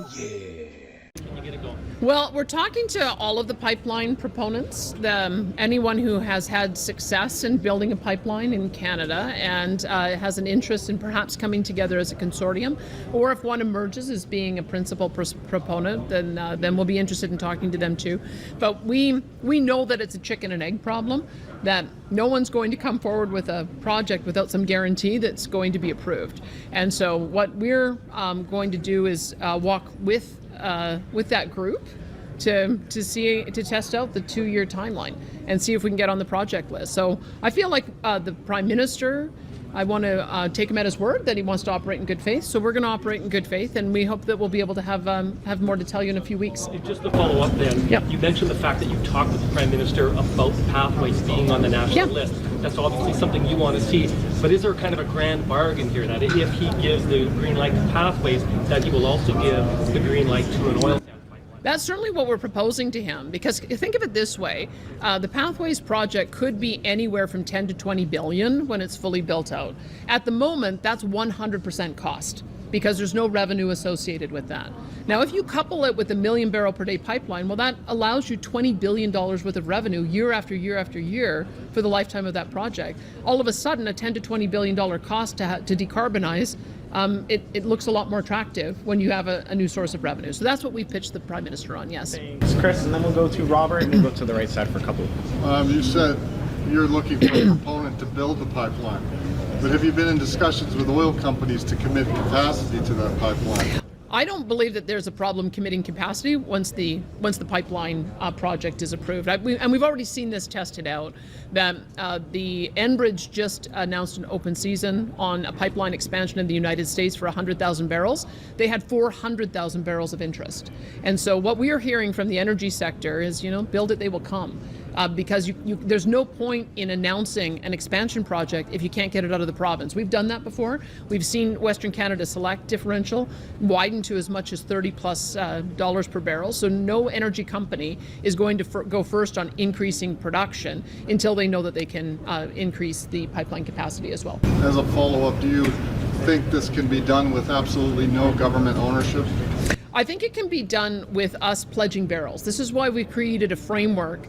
Oh yeah. Can you get it going? Well, we're talking to all of the pipeline proponents, anyone who has had success in building a pipeline in Canada and has an interest in perhaps coming together as a consortium, or if one emerges as being a principal proponent, then we'll be interested in talking to them too. But we know that it's a chicken and egg problem, that no one's going to come forward with a project without some guarantee that's going to be approved. And so what we're going to do is walk with that group to test out the 2-year timeline and see if we can get on the project list. So I feel like the Prime Minister, I want to take him at his word that he wants to operate in good faith. So we're going to operate in good faith, and we hope that we'll be able to have more to tell you in a few weeks. Just to follow up then, Yep. You mentioned the fact that you talked with the Prime Minister about the pathways being on the national list. That's obviously something you want to see, but is there kind of a grand bargain here that if he gives the green light to pathways, that he will also give the green light to an oil sands pipeline? That's certainly what we're proposing to him, because think of it this way, the Pathways project could be anywhere from 10 to 20 billion when it's fully built out. At the moment, that's 100% cost, because there's no revenue associated with that. Now, if you couple it with a 1 million barrel per day pipeline, well, that allows you $20 billion worth of revenue year after year after year for the lifetime of that project. All of a sudden, a $10 to $20 billion cost to decarbonize, it looks a lot more attractive when you have a new source of revenue. So that's what we pitched the Prime Minister on, yes. Thanks, Chris, and then we'll go to Robert, and we'll go to the right side for a couple. You said you're looking for a proponent to build the pipeline, but have you been in discussions with oil companies to commit capacity to that pipeline? I don't believe that there's a problem committing capacity once the pipeline project is approved. And we've already seen this tested out. That the Enbridge just announced an open season on a pipeline expansion in the United States for 100,000 barrels. They had 400,000 barrels of interest. And so what we are hearing from the energy sector is, build it, they will come. Because there's no point in announcing an expansion project if you can't get it out of the province. We've done that before. We've seen Western Canada Select differential widen to as much as $30+ per barrel. So no energy company is going to go first on increasing production until they know that they can increase the pipeline capacity as well. As a follow-up, do you think this can be done with absolutely no government ownership? I think it can be done with us pledging barrels. This is why we created a framework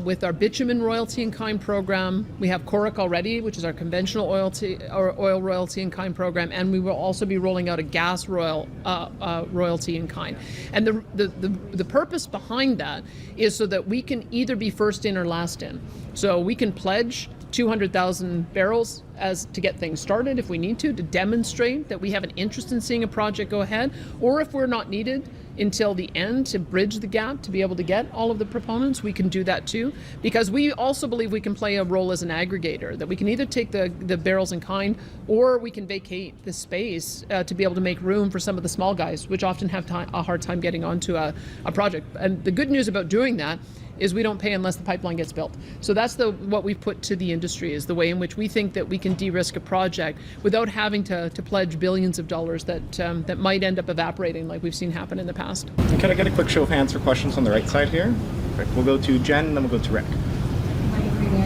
with our bitumen royalty in kind program. We have CORIC already, which is our conventional oil royalty in kind program, and we will also be rolling out a gas royalty in kind. And the purpose behind that is so that we can either be first in or last in. So we can pledge 200,000 barrels to get things started if we need to demonstrate that we have an interest in seeing a project go ahead, or if we're not needed until the end to bridge the gap to be able to get all of the proponents, we can do that too, because we also believe we can play a role as an aggregator, that we can either take the barrels in kind, or we can vacate the space to be able to make room for some of the small guys, which often have a hard time getting onto a project. And the good news about doing that is we don't pay unless the pipeline gets built. So that's what we've put to the industry, is the way in which we think that we can de-risk a project without having to pledge billions of dollars that might end up evaporating like we've seen happen in the past. Can I get a quick show of hands for questions on the right side here? Okay, we'll go to Jen, and then we'll go to Rick.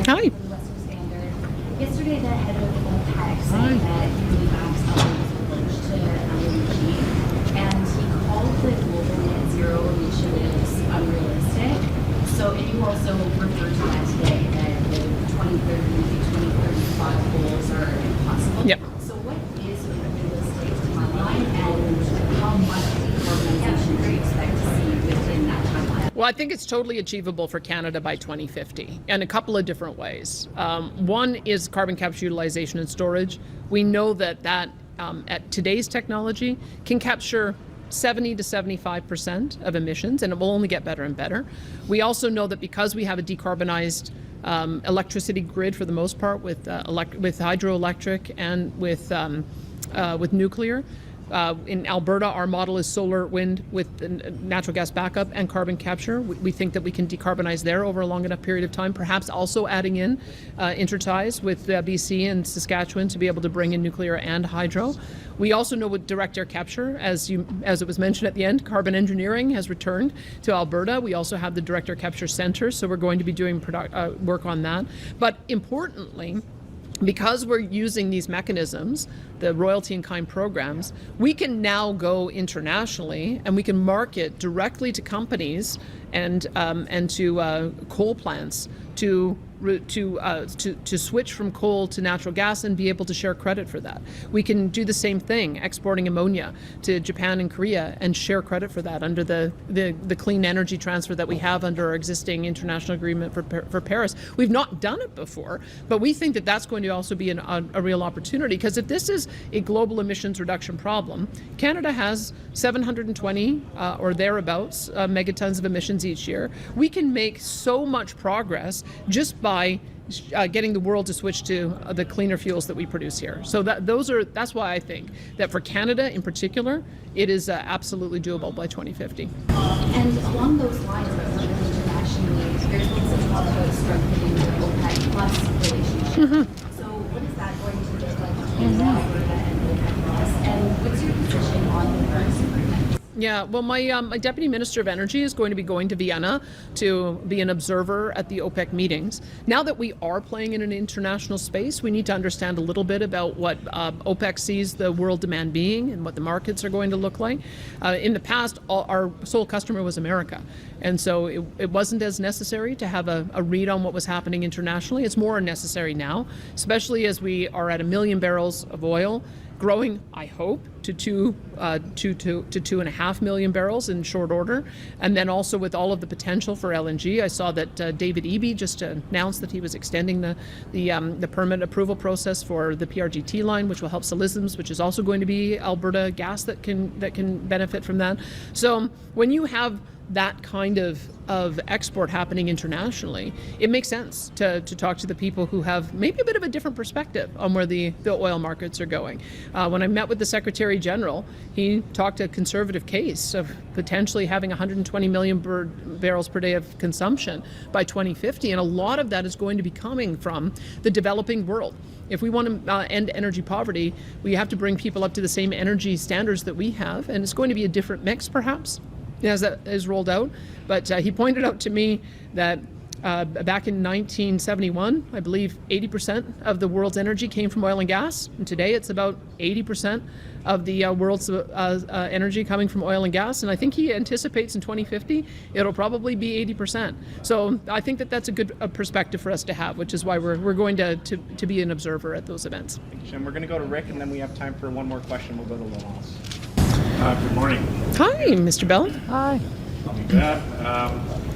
Hi. Yesterday, the head of Cpac said that he would ask others to LNG, and he called the global net zero initiatives unrealistic. So, and you also referred to that today, that the 2030 to 2035 goals are impossible. Yep. So what is a realistic timeline, and how much decarbonization do you expect to see within that timeline? Well, I think it's totally achievable for Canada by 2050 in a couple of different ways. One is carbon capture, utilization, and storage. We know that at today's technology can capture 70 to 75% of emissions, and it will only get better and better. We also know that because we have a decarbonized electricity grid for the most part with hydroelectric and with nuclear. In Alberta, our model is solar, wind with natural gas backup and carbon capture. We think that we can decarbonize there over a long enough period of time, perhaps also adding in interties with BC and Saskatchewan to be able to bring in nuclear and hydro. We also know with direct air capture, as it was mentioned at the end, carbon engineering has returned to Alberta. We also have the direct air capture center, so we're going to be doing work on that. But importantly, because we're using these mechanisms, the royalty in kind programs, we can now go internationally and we can market directly to companies and to coal plants to switch from coal to natural gas and be able to share credit for that. We can do the same thing, exporting ammonia to Japan and Korea and share credit for that under the clean energy transfer that we have under our existing international agreement for Paris. We've not done it before, but we think that that's going to also be a real opportunity, because if this is a global emissions reduction problem, Canada has 720 or thereabouts megatons of emissions each year. We can make so much progress just by getting the world to switch to the cleaner fuels that we produce here. So that's why I think that for Canada in particular, it is absolutely doable by 2050. And along those lines, internationally, there's been some talk about strengthening the OPEC Plus relationship. So what is that going to look like in Alberta and OPEC Plus? And what's your position on the Paris Agreement? Yeah, well, my Deputy Minister of Energy is going to be going to Vienna to be an observer at the OPEC meetings. Now that we are playing in an international space, we need to understand a little bit about what OPEC sees the world demand being and what the markets are going to look like. In the past, our sole customer was America. And so it wasn't as necessary to have a read on what was happening internationally. It's more necessary now, especially as we are at 1 million barrels of oil, growing, I hope, to 2.5 million barrels in short order. And then also with all of the potential for LNG. I saw that David Eby just announced that he was extending the permit approval process for the PRGT line, which will help Silesians, which is also going to be Alberta gas that can benefit from that. So when you have that kind of export happening internationally, it makes sense to talk to the people who have maybe a bit of a different perspective on where the oil markets are going. When I met with the Secretary General, he talked a conservative case of potentially having 120 million barrels per day of consumption by 2050, and a lot of that is going to be coming from the developing world. If we want to end energy poverty, we have to bring people up to the same energy standards that we have, and it's going to be a different mix, perhaps, as that is rolled out. But he pointed out to me that back in 1971, I believe 80% of the world's energy came from oil and gas. And today it's about 80% of the world's energy coming from oil and gas. And I think he anticipates in 2050, it'll probably be 80%. So I think that that's a good perspective for us to have, which is why we're going to be an observer at those events. Jim, we're going to go to Rick, and then we have time for one more question. We'll go to Laurence. Good morning. Hi, Mr. Bell. Hi.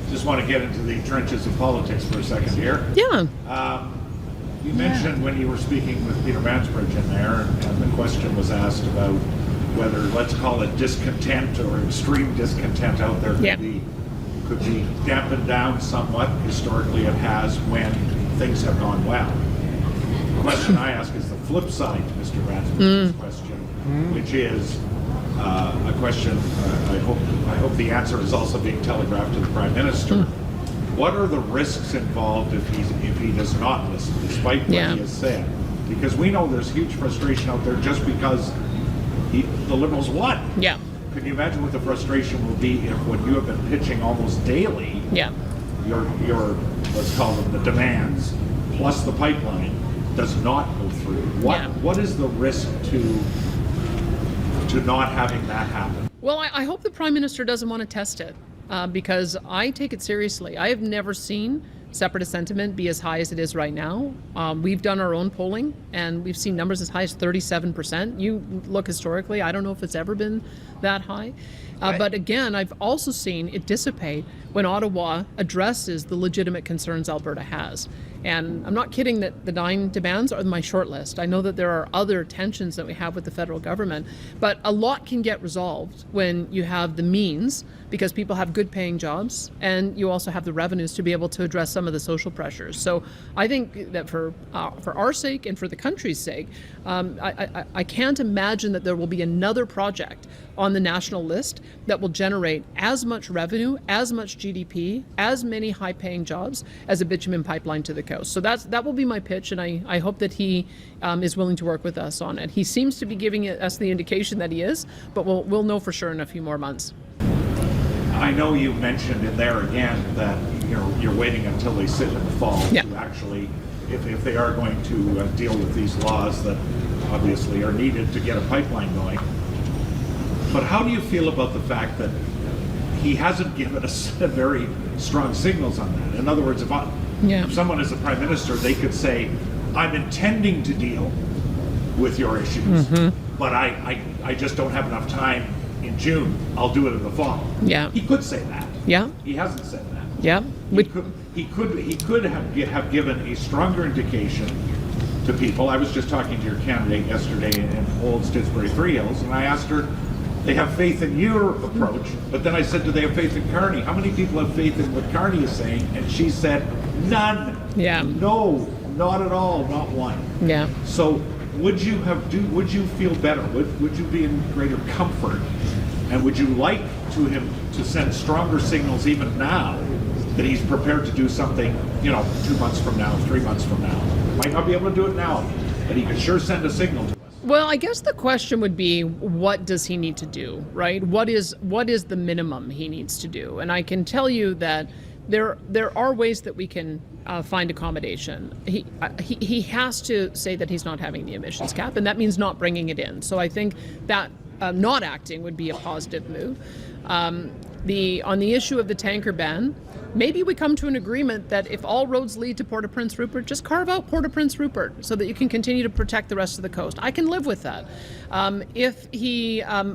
Just want to get into the trenches of politics for a second here. Yeah. You mentioned when you were speaking with Peter Mansbridge in there, and the question was asked about whether, let's call it discontent or extreme discontent out there could be dampened down somewhat. Historically it has when things have gone well. The question I ask is the flip side to Mr. Mansbridge's question, which is a question I hope the answer is also being telegraphed to the Prime Minister. What are the risks involved if he does not listen, despite what he has said? Because we know there's huge frustration out there just because the Liberals won. Yeah. Can you imagine what the frustration will be if what you have been pitching almost daily, your let's call them the demands, plus the pipeline, does not go through? What is the risk to not having that happen? Well, I hope the Prime Minister doesn't want to test it, because I take it seriously. I have never seen separatist sentiment be as high as it is right now. We've done our own polling, and we've seen numbers as high as 37%. You look historically, I don't know if it's ever been that high. But again, I've also seen it dissipate when Ottawa addresses the legitimate concerns Alberta has. And I'm not kidding that the 9 demands are my short list. I know that there are other tensions that we have with the federal government, but a lot can get resolved when you have the means, because people have good paying jobs, and you also have the revenues to be able to address some of the social pressures. So I think that for our sake and for the country's sake, I can't imagine that there will be another project on the national list that will generate as much revenue, as much GDP, as many high-paying jobs as a bitumen pipeline to the coast. So that will be my pitch, and I hope that he is willing to work with us on it. He seems to be giving us the indication that he is, but we'll know for sure in a few more months. I know you mentioned in there again that you're waiting until they sit in the fall to actually if they are going to deal with these laws that obviously are needed to get a pipeline going. But how do you feel about the fact that he hasn't given us very strong signals on that? In other words, if someone is the Prime Minister, they could say, I'm intending to deal with your issues, but I just don't have enough time in June. I'll do it in the fall. Yeah. He could say that. Yeah. He hasn't said that. Yeah. He could have given a stronger indication to people. I was just talking to your candidate yesterday in Old Stittsbury Three Hills, and I asked her, they have faith in your approach, but then I said, do they have faith in Carney? How many people have faith in what Carney is saying? And she said, none. Yeah. No, not at all, not one. Yeah. So would you feel better? Would you be in greater comfort? And would you like him to send stronger signals even now that he's prepared to do something, 2 months from now, 3 months from now? Might not be able to do it now, but he could sure send a signal to us. Well, I guess the question would be, what does he need to do, right? What is the minimum he needs to do? And I can tell you that there are ways that we can find accommodation. He has to say that he's not having the emissions cap, and that means not bringing it in. So I think that not acting would be a positive move. On the issue of the tanker ban, maybe we come to an agreement that if all roads lead to Port of Prince Rupert, just carve out Port of Prince Rupert so that you can continue to protect the rest of the coast. I can live with that.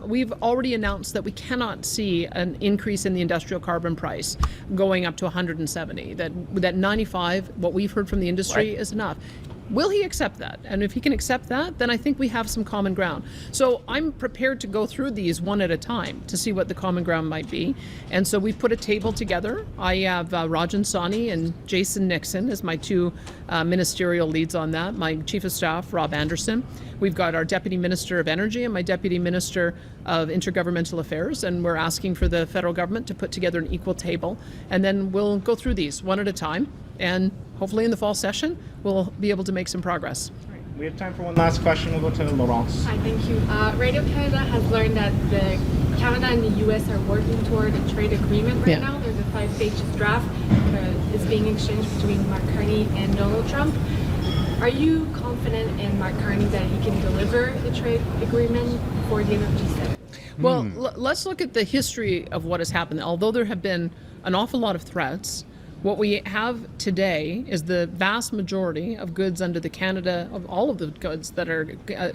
We've already announced that we cannot see an increase in the industrial carbon price going up to 170. That 95, what we've heard from the industry, is enough. Will he accept that? And if he can accept that, then I think we have some common ground. So I'm prepared to go through these one at a time to see what the common ground might be. And so we've put a table together. I have Rajan Sawhney and Jason Nixon as my two ministerial leads on that, my Chief of Staff, Rob Anderson. We've got our Deputy Minister of Energy and my Deputy Minister of Intergovernmental Affairs, and we're asking for the federal government to put together an equal table. And then we'll go through these one at a time. And hopefully in the fall session, we'll be able to make some progress. We have time for one last question. We'll go to Laurence. Hi, thank you. Radio Canada has learned that Canada and the U.S. are working toward a trade agreement right now. There's a 5-page draft is being exchanged between Mark Carney and Donald Trump. Are you confident in Mark Carney that he can deliver the trade agreement for the end of G7? Well, let's look at the history of what has happened. Although there have been an awful lot of threats, what we have today is the vast majority of goods under the of all of the goods that are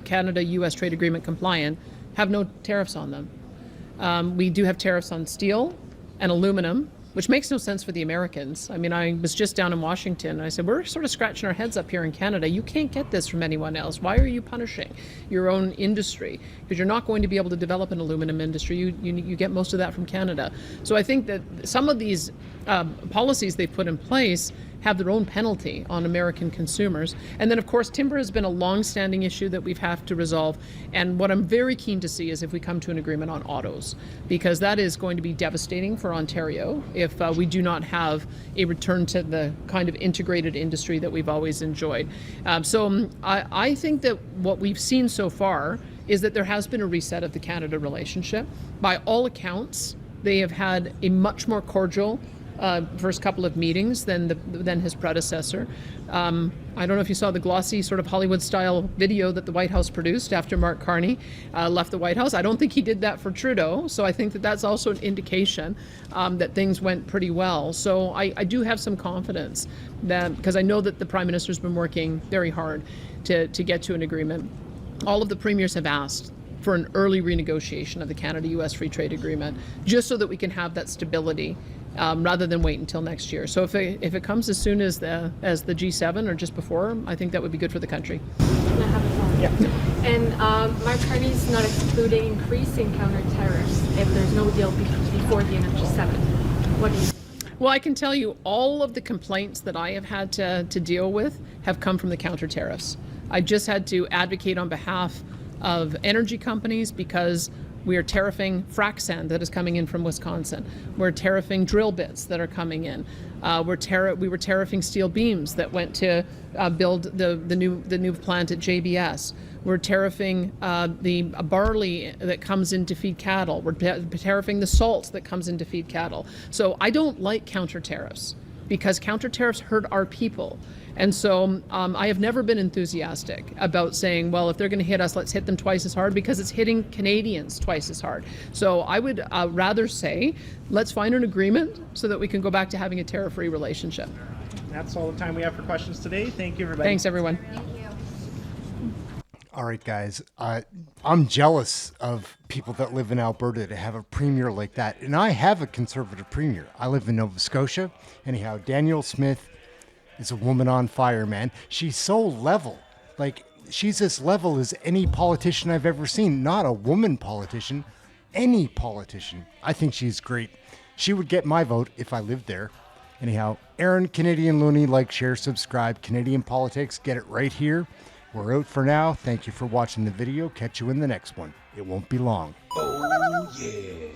Canada-U.S. trade agreement compliant have no tariffs on them. We do have tariffs on steel and aluminum, which makes no sense for the Americans. I mean, I was just down in Washington and I said, we're sort of scratching our heads up here in Canada. You can't get this from anyone else. Why are you punishing your own industry? Because you're not going to be able to develop an aluminum industry. You get most of that from Canada. So I think that some of these policies they've put in place have their own penalty on American consumers. And then, of course, timber has been a long-standing issue that we've had to resolve. And what I'm very keen to see is if we come to an agreement on autos, because that is going to be devastating for Ontario if we do not have a return to the kind of integrated industry that we've always enjoyed. So I think that what we've seen so far is that there has been a reset of the Canada relationship. By all accounts, they have had a much more cordial first couple of meetings than his predecessor. I don't know if you saw the glossy sort of Hollywood-style video that the White House produced after Mark Carney left the White House. I don't think he did that for Trudeau, so I think that that's also an indication that things went pretty well. So I do have some confidence that, because I know that the Prime Minister's been working very hard to get to an agreement. All of the premiers have asked for an early renegotiation of the Canada-U.S. Free Trade Agreement, just so that we can have that stability rather than wait until next year. So if it comes as soon as the G7 or just before, I think that would be good for the country. I have a follow-up. Yeah. And Mark Carney's not excluding increasing counter tariffs if there's no deal before the end of G7. What do you think? Well, I can tell you all of the complaints that I have had to deal with have come from the counter tariffs. I just had to advocate on behalf of energy companies because we are tariffing frac sand that is coming in from Wisconsin. We're tariffing drill bits that are coming in. We were tariffing steel beams that went to build the new plant at JBS. We're tariffing the barley that comes in to feed cattle. We're tariffing the salt that comes in to feed cattle. So I don't like counter tariffs. because counter tariffs hurt our people. And so I have never been enthusiastic about saying, well, if they're going to hit us, let's hit them twice as hard, because it's hitting Canadians twice as hard. So I would rather say, let's find an agreement so that we can go back to having a tariff-free relationship. That's all the time we have for questions today. Thank you, everybody. Thanks, everyone. All right, guys. I'm jealous of people that live in Alberta to have a premier like that. And I have a conservative premier. I live in Nova Scotia. Anyhow, Danielle Smith is a woman on fire, man. She's so level. Like, she's as level as any politician I've ever seen. Not a woman politician, any politician. I think she's great. She would get my vote if I lived there. Anyhow, Aaron, Canadian Looney, like, share, subscribe. Canadian Politics, get it right here. We're out for now. Thank you for watching the video. Catch you in the next one. It won't be long. Oh, yeah.